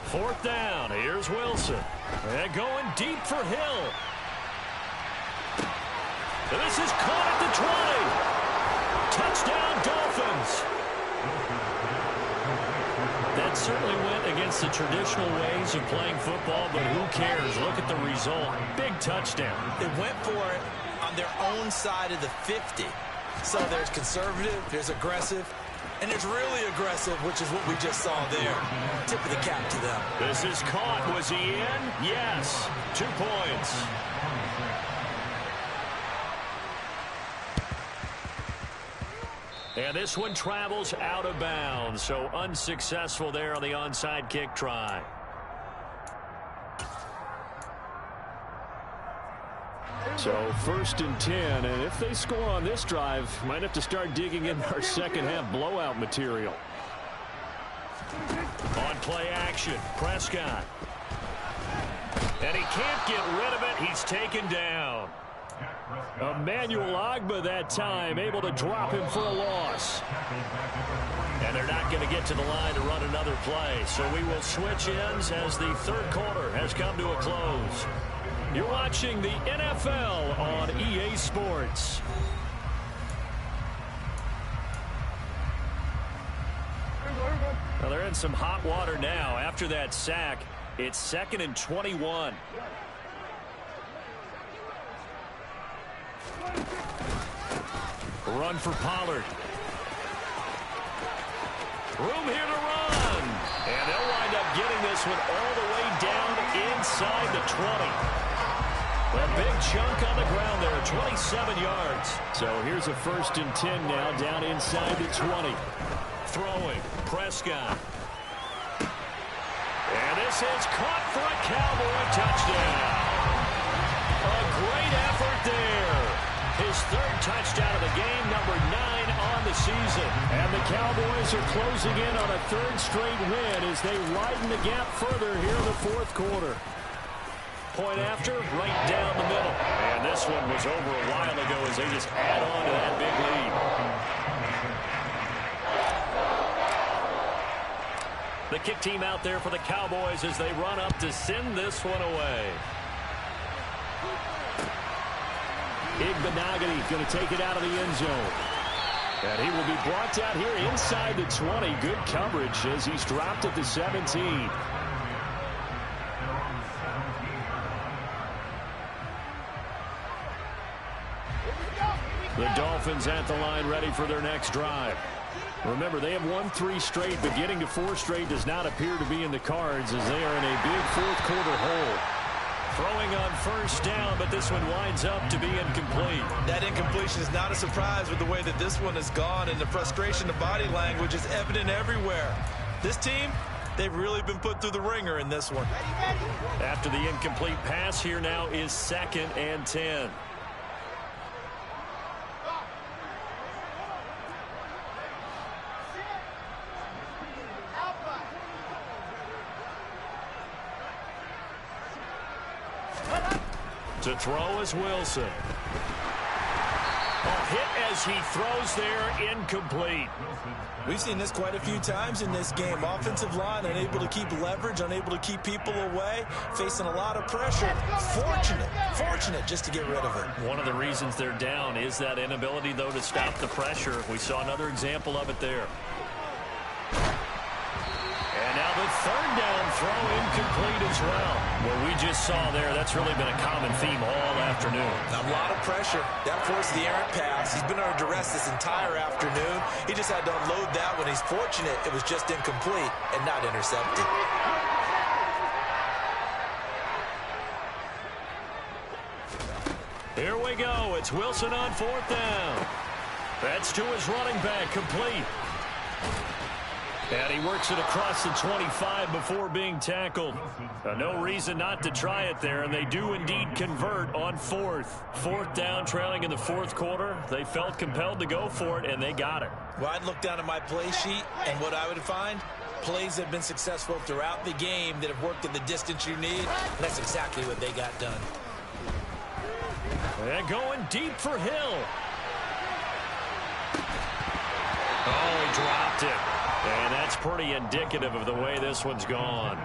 Fourth down. Here's Wilson. And going deep for Hill. And this is caught at the 20. Touchdown, Dolphins. That certainly went against the traditional ways of playing football, but who cares? Look at the result. Big touchdown. They went for it on their own side of the 50. So there's conservative, there's aggressive, and there's really aggressive, which is what we just saw there. Tip of the cap to them. This is caught. Was he in? Yes. 2 points. And this one travels out of bounds, so unsuccessful there on the onside kick try. So 1st and 10, and if they score on this drive, might have to start digging in our second half blowout material. On play action, Prescott. And he can't get rid of it. He's taken down. Emmanuel Ogbah that time, able to drop him for a loss. And they're not going to get to the line to run another play. So we will switch ends as the third quarter has come to a close. You're watching the NFL on EA Sports. Well, they're in some hot water now. After that sack, it's 2nd and 21. Run for Pollard. Room here to run. And they'll wind up getting this one all the way down inside the 20. A big chunk on the ground there, 27 yards. So here's a 1st and 10 now, down inside the 20. Throwing, Prescott. And this is caught for a Cowboy touchdown. A great effort there. His 3rd touchdown of the game, number 9 on the season. And the Cowboys are closing in on a 3rd straight win as they widen the gap further here in the 4th quarter. Point after, right down the middle. And this one was over a while ago as they just add on to that big lead. The kick team out there for the Cowboys as they run up to send this one away. Igbenogany going to take it out of the end zone. And he will be brought down here inside the 20. Good coverage as he's dropped at the 17. The Dolphins at the line ready for their next drive. Remember, they have won 3 straight, but getting to 4 straight does not appear to be in the cards as they are in a big 4th quarter hole. Throwing on 1st down, but this one winds up to be incomplete. That incompletion is not a surprise with the way that this one has gone, and the frustration of body language is evident everywhere. This team, they've really been put through the ringer in this one. After the incomplete pass, here now is 2nd and 10. To throw is Wilson. A hit as he throws there, incomplete. We've seen this quite a few times in this game. Offensive line unable to keep leverage, unable to keep people away, facing a lot of pressure. Fortunate just to get rid of it. One of the reasons they're down is that inability, though, to stop the pressure. We saw another example of it there. And now the third down throw incomplete as well. What we just saw there, that's really been a common theme all afternoon. A lot of pressure. That forced the errant pass. He's been under duress this entire afternoon. He just had to unload that one. He's fortunate it was just incomplete and not intercepted. Here we go. It's Wilson on fourth down. That's to his running back, complete. And he works it across the 25 before being tackled. No reason not to try it there, and they do indeed convert on fourth. Fourth down, trailing in the fourth quarter. They felt compelled to go for it, and they got it. Well, I'd look down at my play sheet, and what I would find, plays that have been successful throughout the game that have worked at the distance you need. And that's exactly what they got done. And going deep for Hill. Oh, he dropped it. And that's pretty indicative of the way this one's gone.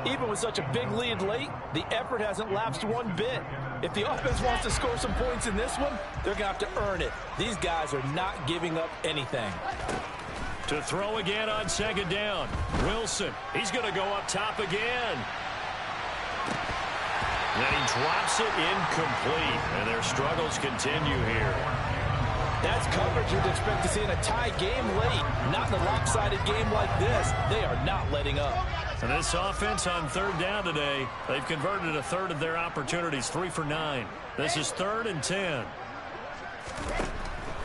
Even with such a big lead late, the effort hasn't lapsed one bit. If the offense wants to score some points in this one, they're going to have to earn it. These guys are not giving up anything. To throw again on second down. Wilson, he's going to go up top again. Then he drops it incomplete, and their struggles continue here. That's coverage you'd expect to see in a tie game late. Not in a lopsided game like this. They are not letting up. And this offense on third down today, they've converted a third of their opportunities, 3 for 9. This is 3rd and 10.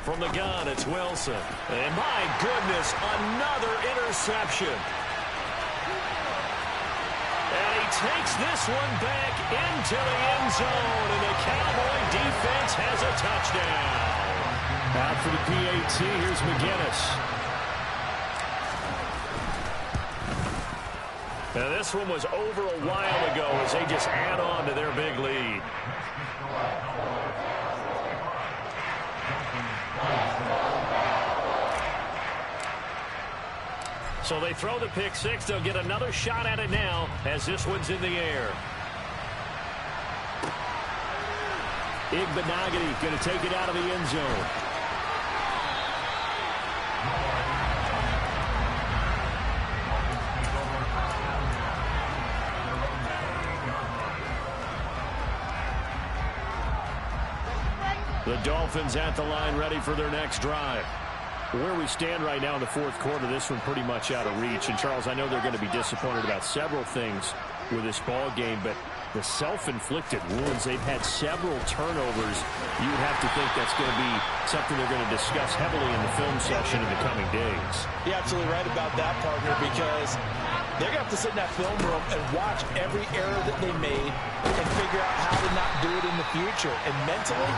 From the gun, it's Wilson. And my goodness, another interception. And he takes this one back into the end zone, and the Cowboy defense has a touchdown. Out for the PAT, here's McGinnis. Now this one was over a while ago as they just add on to their big lead. So they throw the pick six. They'll get another shot at it now as this one's in the air. Igbenogany going to take it out of the end zone. The Dolphins at the line, ready for their next drive. Where we stand right now in the fourth quarter, this one pretty much out of reach. And, Charles, I know they're going to be disappointed about several things with this ball game, but the self-inflicted wounds, they've had several turnovers. You would have to think that's going to be something they're going to discuss heavily in the film session in the coming days. You're absolutely right about that, partner, because they're going to have to sit in that film room and watch every error that they made and figure out how to not do it in the future. And mentally,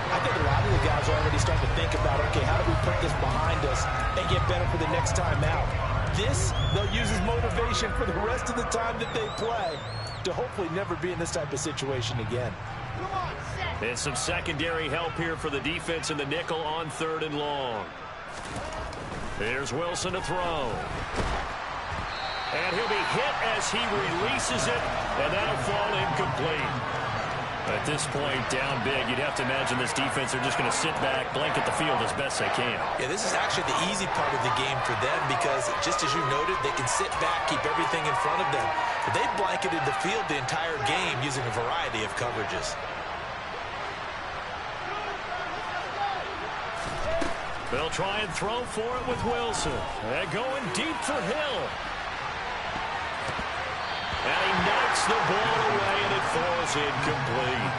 I think a lot of the guys are already starting to think about, okay, how do we put this behind us and get better for the next time out? This, they'll use as motivation for the rest of the time that they play to hopefully never be in this type of situation again. And some secondary help here for the defense in the nickel on 3rd and long. Here's Wilson to throw. And he'll be hit as he releases it, and that'll fall incomplete. At this point, down big, you'd have to imagine this defense are just going to sit back, blanket the field as best they can. Yeah, this is actually the easy part of the game for them because, just as you noted, they can sit back, keep everything in front of them. But they've blanketed the field the entire game using a variety of coverages. They'll try and throw for it with Wilson. And going deep for Hill. And he knocks the ball away, and it falls incomplete.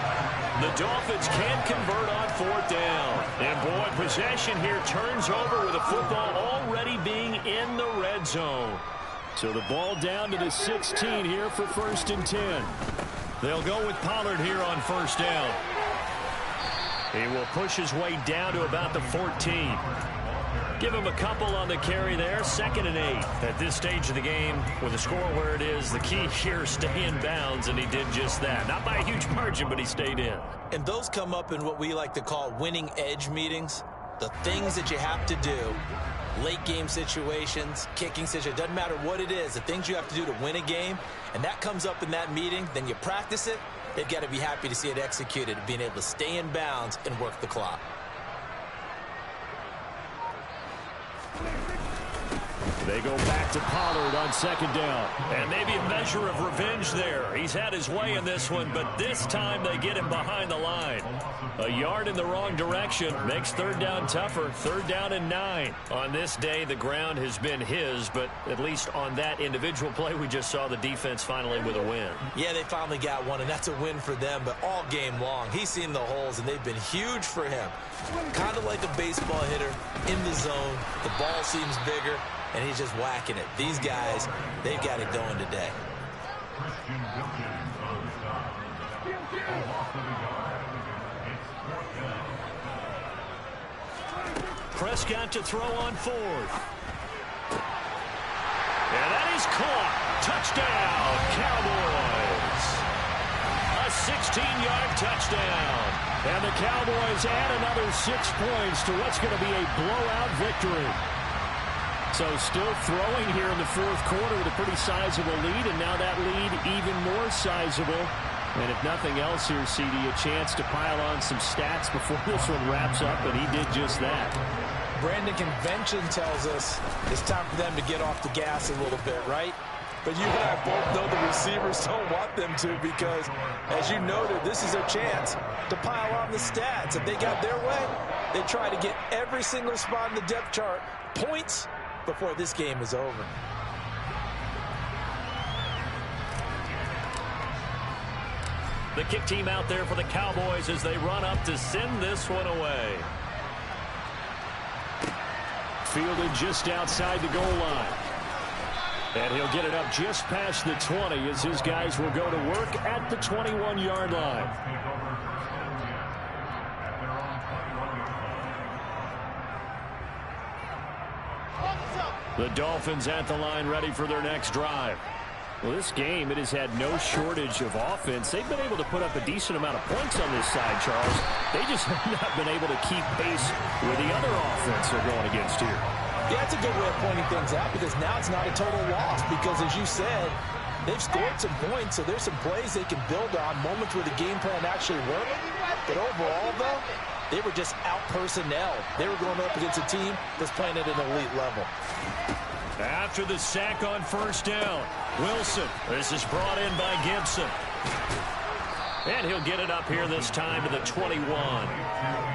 The Dolphins can't convert on 4th down. And, boy, possession here turns over with the football already being in the red zone. So the ball down to the 16 here for 1st and 10. They'll go with Pollard here on 1st down. He will push his way down to about the 14. Give him a couple on the carry there. 2nd and 8 at this stage of the game with the score where it is. The key here, stay in bounds, and he did just that. Not by a huge margin, but he stayed in. And those come up in what we like to call winning edge meetings. The things that you have to do, late game situations, kicking situations, doesn't matter what it is, the things you have to do to win a game, and that comes up in that meeting, then you practice it. They've got to be happy to see it executed, being able to stay in bounds and work the clock. They go back to Pollard on second down. And maybe a measure of revenge there. He's had his way in this one, but this time they get him behind the line. A yard in the wrong direction makes third down tougher. Third down and 9. On this day, the ground has been his, but at least on that individual play, we just saw the defense finally with a win. Yeah, they finally got one, and that's a win for them, but all game long, he's seen the holes, and they've been huge for him. Kind of like a baseball hitter in the zone. The ball seems bigger, and he's just whacking it. These guys, they've got it going today. Prescott to throw on 4th. And that is caught. Touchdown, Cowboys. A 16-yard touchdown. And the Cowboys add another 6 points to what's going to be a blowout victory. So still throwing here in the fourth quarter with a pretty sizable lead, and now that lead even more sizable. And if nothing else here, CD, a chance to pile on some stats before this one wraps up, and he did just that. Brandon, convention tells us it's time for them to get off the gas a little bit, right? But you and I both know the receivers don't want them to because, as you noted, this is a chance to pile on the stats. If they got their way, they try to get every single spot in the depth chart points before this game is over. The kick team out there for the Cowboys as they run up to send this one away. Fielded just outside the goal line. And he'll get it up just past the 20 as his guys will go to work at the 21-yard line. The Dolphins at the line ready for their next drive. Well, this game, it has had no shortage of offense. They've been able to put up a decent amount of points on this side, Charles. They just have not been able to keep pace with the other offense they're going against here. Yeah, it's a good way of pointing things out because now it's not a total loss because, as you said, they've scored some points, so there's some plays they can build on, moments where the game plan actually worked. But overall, though, they were just out-personnel. They were going up against a team that's playing at an elite level. After the sack on first down, Wilson. This is brought in by Gibson. And he'll get it up here this time to the 21.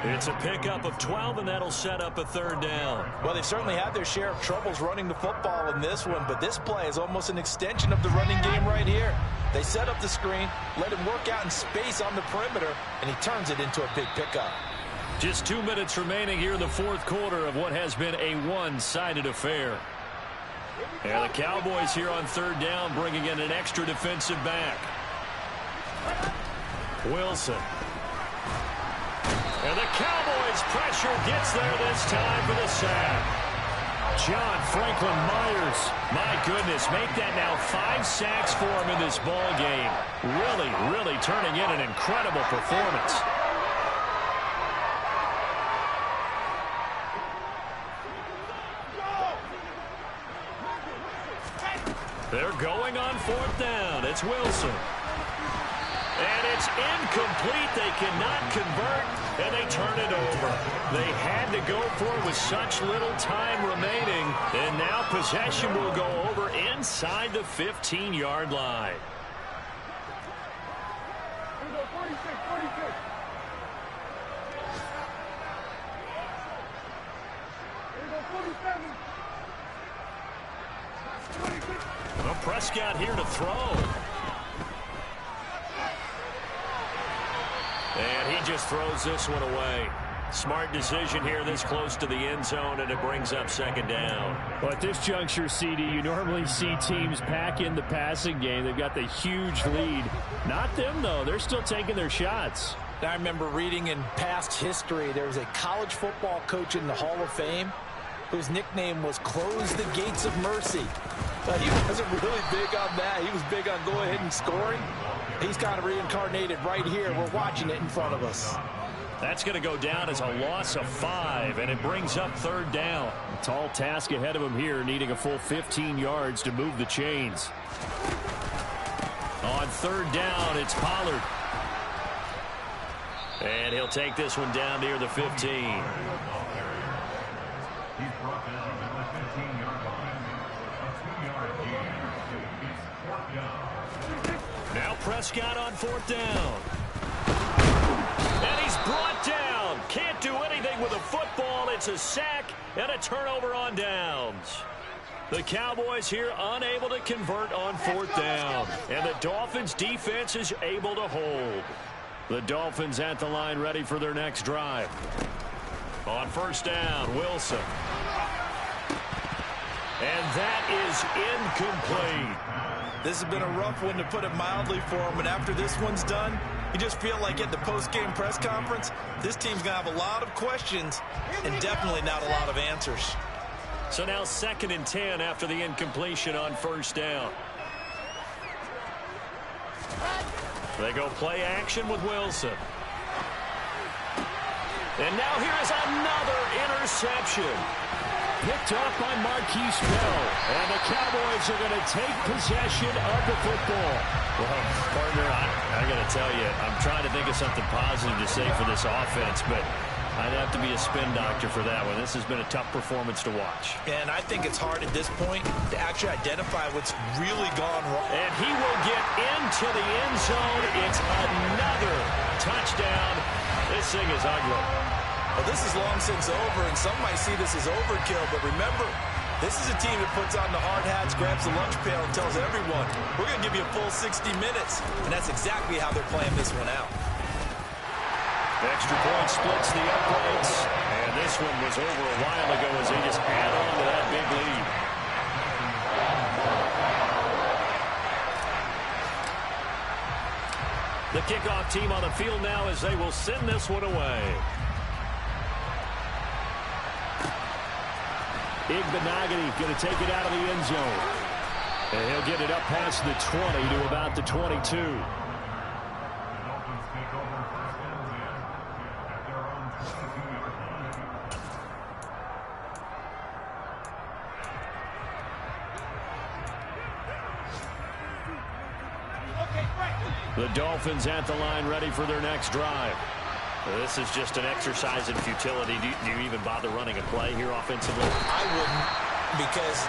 It's a pickup of 12, and that'll set up a third down. Well, they've certainly had their share of troubles running the football in this one, but this play is almost an extension of the running game right here. They set up the screen, let him work out in space on the perimeter, and he turns it into a big pickup. Just 2 minutes remaining here in the fourth quarter of what has been a one-sided affair. And the Cowboys here on third down bringing in an extra defensive back. Wilson. And the Cowboys pressure gets there this time for the sack. John Franklin Myers. My goodness, make that now 5 sacks for him in this ball game. Really turning in an incredible performance. They're going on fourth down. It's Wilson. And it's incomplete. They cannot convert, and they turn it over. They had to go for it with such little time remaining, and now possession will go over inside the 15-yard line. Here we go, 46. Here we go, 47. 26. Well, Prescott here to throw. And he just throws this one away. Smart decision here this close to the end zone, and it brings up second down. Well, at this juncture, CD, you normally see teams pack in the passing game. They've got the huge lead. Not them, though. They're still taking their shots. I remember reading in past history, there was a college football coach in the Hall of Fame whose nickname was Close the Gates of Mercy. But he wasn't really big on that. He was big on go ahead and scoring. He's kind of reincarnated right here. We're watching it in front of us. That's going to go down as a loss of 5, and it brings up third down. A tall task ahead of him here, needing a full 15 yards to move the chains. On third down, it's Pollard. And he'll take this one down near the 15. Prescott on 4th down. And he's brought down. Can't do anything with a football. It's a sack and a turnover on downs. The Cowboys here unable to convert on 4th down. And the Dolphins defense is able to hold. The Dolphins at the line ready for their next drive. On 1st down, Wilson. And that is incomplete. This has been a rough one, to put it mildly, for him. And after this one's done, you just feel like at the post-game press conference, this team's going to have a lot of questions and definitely not a lot of answers. So now 2nd and 10 after the incompletion on 1st down. They go play action with Wilson. And now here is another interception. Picked up by Marquise Bell. And the Cowboys are going to take possession of the football. Well, partner, I got to tell you, I'm trying to think of something positive to say for this offense, but I'd have to be a spin doctor for that one. This has been a tough performance to watch. And I think it's hard at this point to actually identify what's really gone wrong. And he will get into the end zone. It's another touchdown. This thing is ugly. Well, this is long since over, and some might see this as overkill, but remember, this is a team that puts on the hard hats, grabs the lunch pail, and tells everyone, we're going to give you a full 60 minutes, and that's exactly how they're playing this one out. Extra point splits the uprights, and this one was over a while ago as they just add on to that big lead. The kickoff team on the field now as they will send this one away. Igbenogany going to take it out of the end zone. And he'll get it up past the 20 to about the 22. The Dolphins at the line ready for their next drive. This is just an exercise in futility. Do you even bother running a play here offensively? I wouldn't, because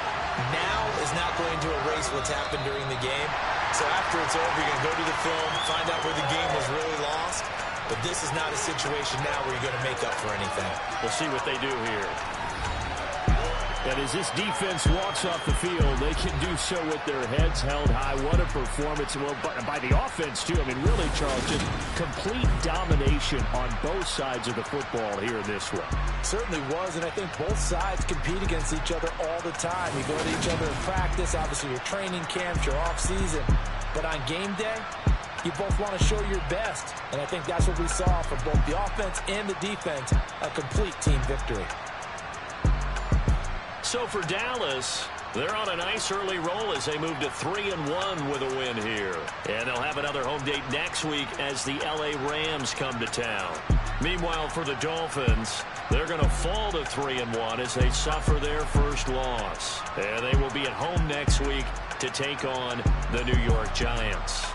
now is not going to erase what's happened during the game. So after it's over, you're going to go to the film, find out where the game was really lost. But this is not a situation now where you're going to make up for anything. We'll see what they do here. And as this defense walks off the field, they can do so with their heads held high. What a performance. Well, by the offense, too. I mean, really, Charles, just complete domination on both sides of the football here in this one. Certainly was, and I think both sides compete against each other all the time. You go to each other in practice, obviously your training camps, your off-season. But on game day, you both want to show your best. And I think that's what we saw from both the offense and the defense, a complete team victory. So for Dallas, they're on a nice early roll as they move to 3-1 with a win here. And they'll have another home date next week as the LA Rams come to town. Meanwhile, for the Dolphins, they're going to fall to 3-1 as they suffer their first loss. And they will be at home next week to take on the New York Giants.